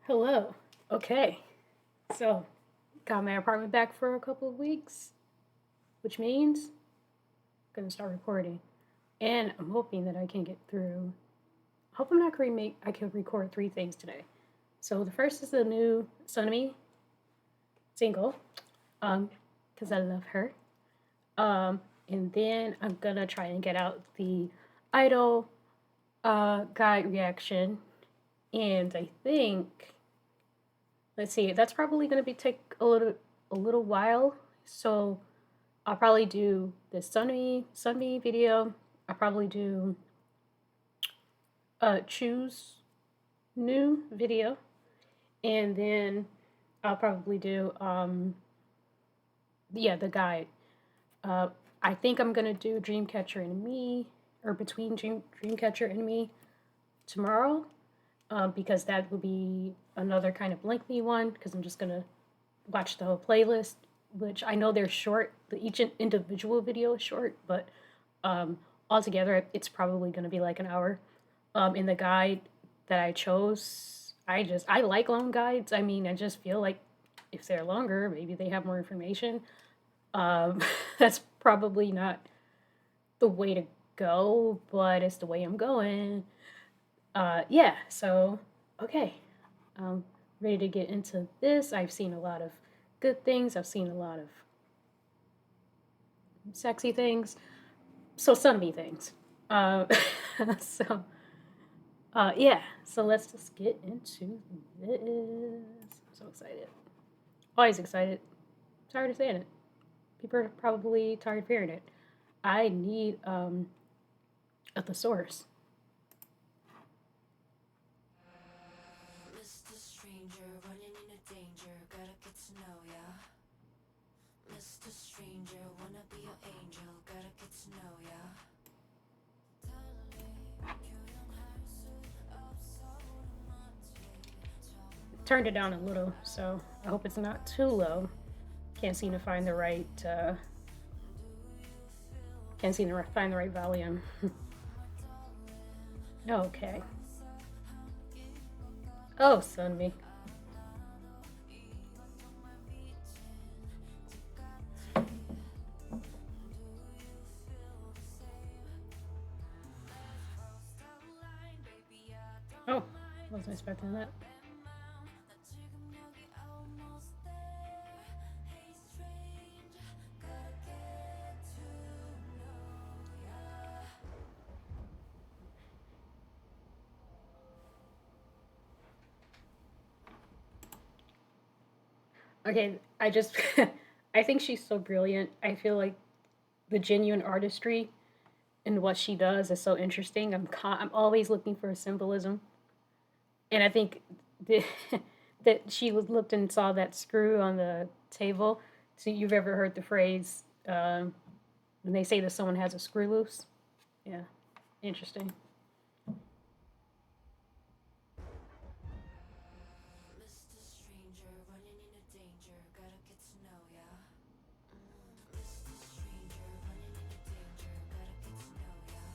Hello. Okay. So, got my apartment back for a couple of weeks, which means I'm gonna start recording. And I'm hoping that I can get through. I hope I'm not gonna make. I can record three things today. So the first is the new Sunmi single, because I love her. And then I'm gonna try and get out the idol guide reaction, and I think let's see, that's probably going to be take a little while. So I'll probably do the Sunmi video. I'll probably do choose new video, and then I'll probably do the guide. Uh, I think I'm gonna do Dreamcatcher and Me, or between Dreamcatcher and Me tomorrow, because that will be another kind of lengthy one because I'm just gonna watch the whole playlist, which I know they're short. Each individual video is short, but altogether it's probably gonna be like an hour. In the guide that I chose, I like long guides. I mean, I just feel like if they're longer, maybe they have more information. Um, that's probably not the way to go, but it's the way I'm going. Yeah, so okay. Ready to get into this. I've seen a lot of good things, I've seen a lot of sexy things, so sunny things. Uh, so, yeah, so let's just get into this. I'm so excited. Always excited. Tired of saying it. People are probably tired of hearing it. I need a thesaurus. Mr. Stranger, running into danger, gotta get to know ya. Mr. Stranger, wanna be your angel, gotta get to know ya. Turned it down a little, so I hope it's not too low. Can't seem to find the right. Can't seem to find the right volume. Okay. Oh, Sunmi. Oh, wasn't expecting that. Okay, I just I think she's so brilliant. I feel like the genuine artistry in what she does is so interesting. I'm always looking for a symbolism, and I think the, that she looked and saw that screw on the table. So you've ever heard the phrase when they say that someone has a screw loose? Yeah, interesting. Mr. Stranger, running into danger, gotta get to know ya. Mr. Stranger, running into danger, gotta get to know ya.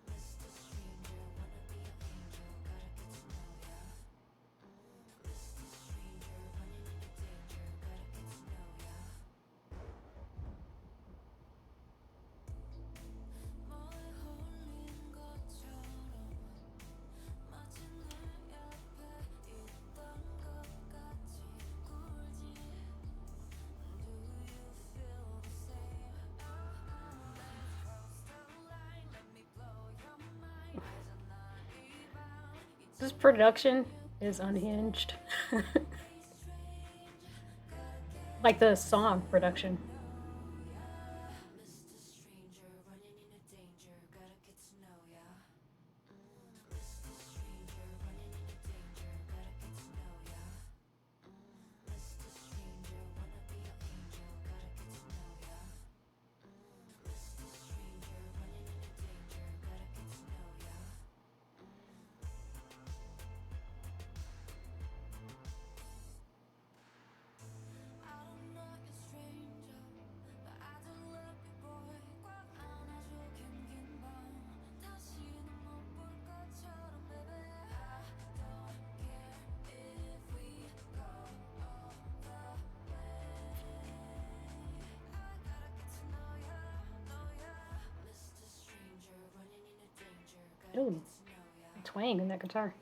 Mr. Stranger, wanna be your angel, gotta get to know ya. Mr. Stranger, running into danger, gotta get to know ya. 뭐에 홀린 것처럼 마치 내 옆에 있던 것 같이 굴지. Do you feel the same? Let's cross the line, let me blow your mind. 되잖아 이 밤 This 잊지 production is unhinged. Like the song production. Mr. Stranger, running into danger, gotta get to know ya. Mr. Stranger, running into danger, gotta get to know ya. Mr. Stranger, wanna be your angel, gotta get to know ya. Mr. Stranger, running into danger, gotta get to know ya. I don't know you're stranger. Ooh, twang in that guitar.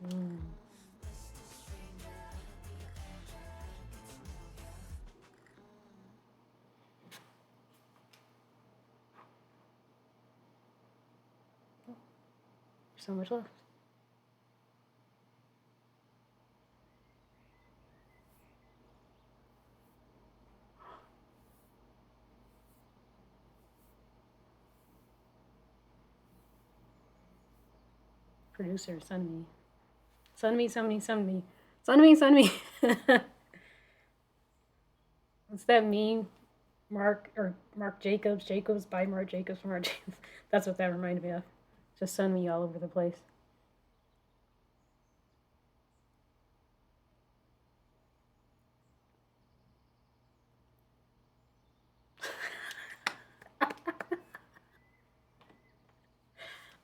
Mm. So much left. Producer Sunmi. Sunmi. Sunmi. What's that meme? Mark Jacobs. Jacobs by Mark Jacobs from Mark Jacobs. That's what that reminded me of. Just Sunmi all over the place.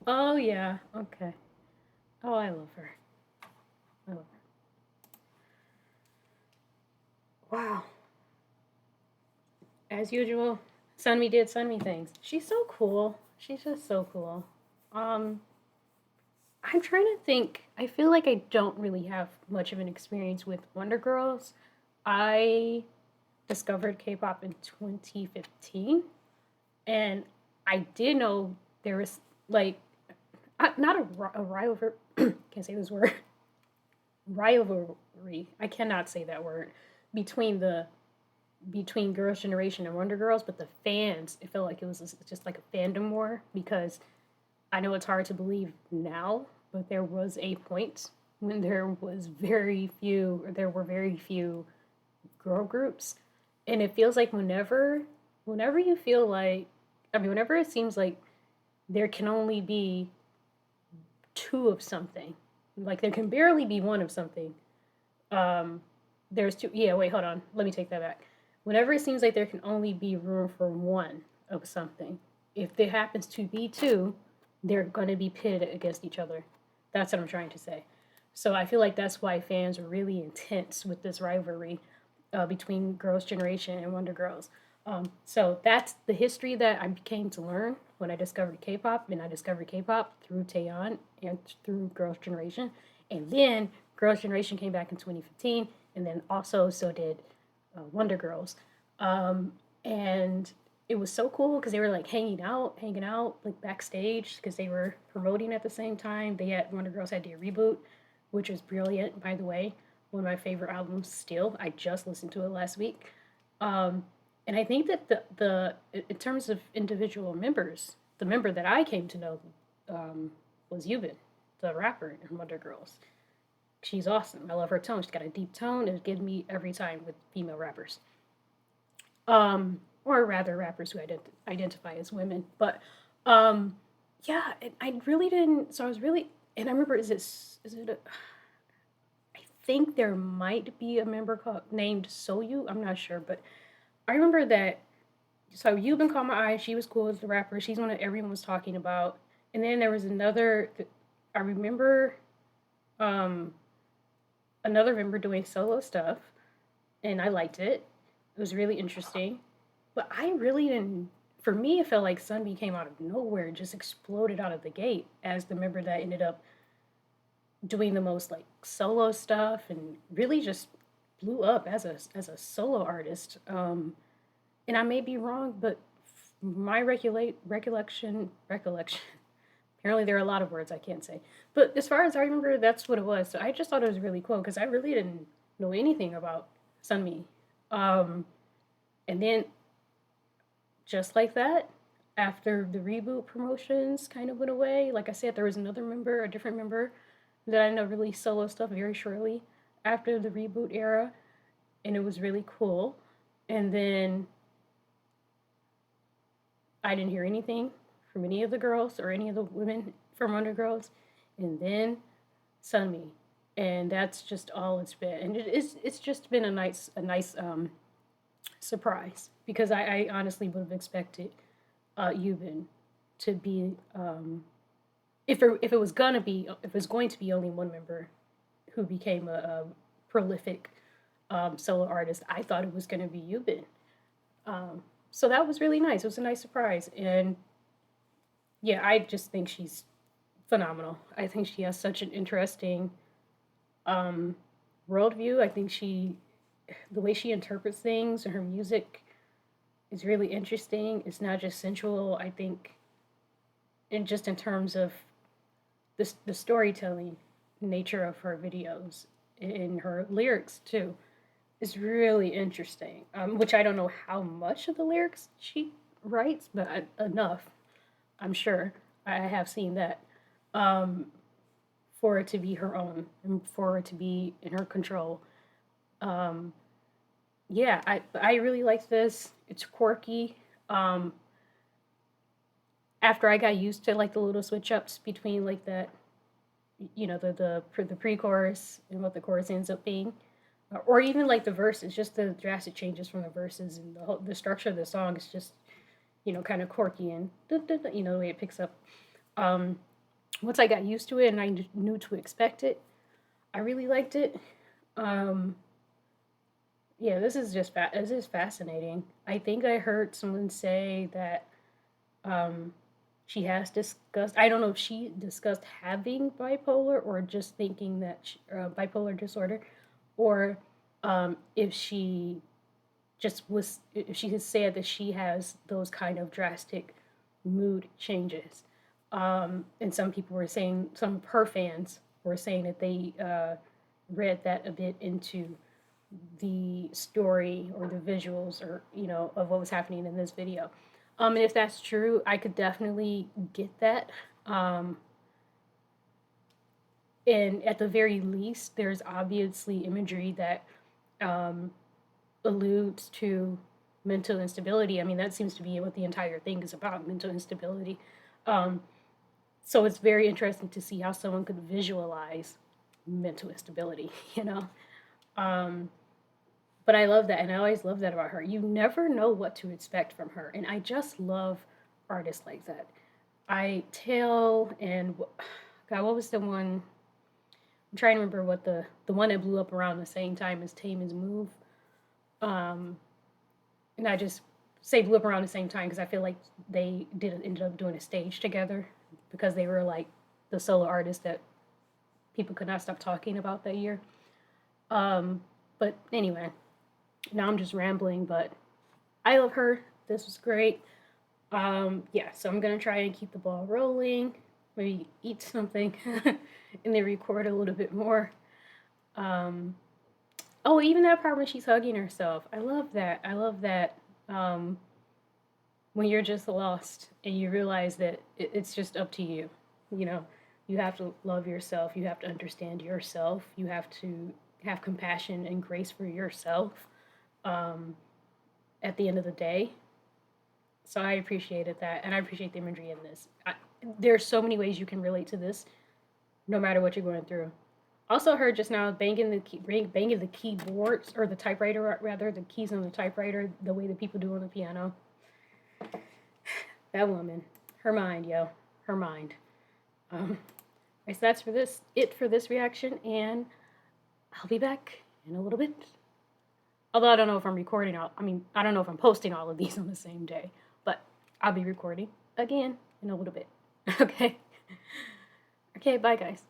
Oh yeah. Okay. Oh, I love her. I love her. Wow. As usual, Sunmi did Sunmi things. She's so cool. She's just so cool. Um, I'm trying to think. I feel like I don't really have much of an experience with Wonder Girls. I discovered K-pop in 2015, and I did know there was like not a rivalry. Can't say this word. Rivalry. I cannot say that word between the between Girls' Generation and Wonder Girls, but the fans, it felt like it was just like a fandom war because I know it's hard to believe now, but there was a point when there were very few girl groups, and it feels like whenever you feel like, whenever it seems like there can only be two of something, like there can barely be one of something. Um, there's two. Yeah, wait, hold on. Let me take that back. Whenever it seems like there can only be room for one of something, if there happens to be two, they're going to be pitted against each other. That's what I'm trying to say. So I feel like that's why fans are really intense with this rivalry between Girls' Generation and Wonder Girls. So that's the history that I came to learn when I discovered K-pop, and I discovered K-pop through Taeyeon and through Girls' Generation, and then Girls' Generation came back in 2015, and then also so did Wonder Girls, and it was so cool because they were like hanging out like backstage because they were promoting at the same time. They had Wonder Girls had their reboot, which was brilliant, by the way. One of my favorite albums still. I just listened to it last week. Um, and I think that the in terms of individual members, the member that I came to know was Yubin, the rapper in Wonder Girls. She's awesome. I love her tone. She's got a deep tone. It gives me every time with female rappers, or rather rappers who identify as women. But yeah, I really didn't. So I was really, and I remember, I think there might be a member named Soyu. I'm not sure, but I remember that. So you've been caught my eye. She was cool as the rapper. She's one that everyone was talking about. And then there was another. I remember um, another member doing solo stuff, and I liked it. It was really interesting, but I really didn't. For me, it felt like Sunmi came out of nowhere and just exploded out of the gate as the member that ended up doing the most like solo stuff and really just blew up as a solo artist. And I may be wrong, but my recollection. Apparently, there are a lot of words I can't say, but as far as I remember, that's what it was. So I just thought it was really cool because I really didn't know anything about Sunmi. Um, and then just like that, after the reboot promotions kind of went away, like I said, there was another member, a different member that I know released solo stuff very shortly after the reboot era, and it was really cool. And then I didn't hear anything from any of the girls or any of the women from Wonder Girls, and then Sunmi, and that's just all it's been. And it's just been a nice surprise because I honestly would have expected Yubin to be if it was going to be only one member who became a prolific solo artist, I thought it was going to be Yubin. So that was really nice. It was a nice surprise, and yeah, I just think she's phenomenal. I think she has such an interesting um, worldview. I think the way she interprets things and her music is really interesting. It's not just sensual. I think, and just in terms of the storytelling nature of her videos and her lyrics too, is really interesting. Which I don't know how much of the lyrics she writes, but enough, I'm sure. I have seen that. Um, for it to be her own and for it to be in her control. Um, yeah, I really like this. It's quirky. Um, After I got used to like the little switch ups between like that, the pre-chorus and what the chorus ends up being, or even like the verses, just the drastic changes from the verses and the structure of the song is just kind of quirky and the way it picks up. Um, Once I got used to it and I knew to expect it, I really liked it. Um, yeah, this is fascinating. I think I heard someone say that um, she has discussed. I don't know if she discussed having bipolar or just thinking that bipolar disorder, or if she just was. If she has said that she has those kind of drastic mood changes. And some people were saying, some of her fans were saying that they read that a bit into the story or the visuals or of what was happening in this video. And if that's true, I could definitely get that. Um, and at the very least, there's obviously imagery that um, alludes to mental instability. I mean, that seems to be what the entire thing is about, mental instability. Um, so it's very interesting to see how someone could visualize mental instability, you know? Um, But I love that, and I always love that about her. You never know what to expect from her, and I just love artists like that. I tell and God, what was the one? I'm trying to remember what the one that blew up around the same time as Tame Is Move. Um, and I just say blew up around the same time because I feel like they ended up doing a stage together because they were like the solo artists that people could not stop talking about that year. But anyway, now I'm just rambling, but I love her. This was great. Yeah, so I'm gonna try and keep the ball rolling. Maybe eat something, and then record a little bit more. Um, oh, even that part when she's hugging herself, I love that. I love that. Um, when you're just lost and you realize that it's just up to you. You know, you have to love yourself. You have to understand yourself. You have to have compassion and grace for yourself. Um, at the end of the day. So I appreciated that, and I appreciate the imagery in this. There's so many ways you can relate to this, no matter what you're going through. Also heard just now banging the keyboards or the typewriter rather, the keys on the typewriter, the way that people do on the piano. That woman, her mind, yo, her mind. I guess that's it for this reaction, and I'll be back in a little bit. Although I don't know if I'm recording I don't know if I'm posting all of these on the same day, but I'll be recording again in a little bit. Okay. Okay, bye guys.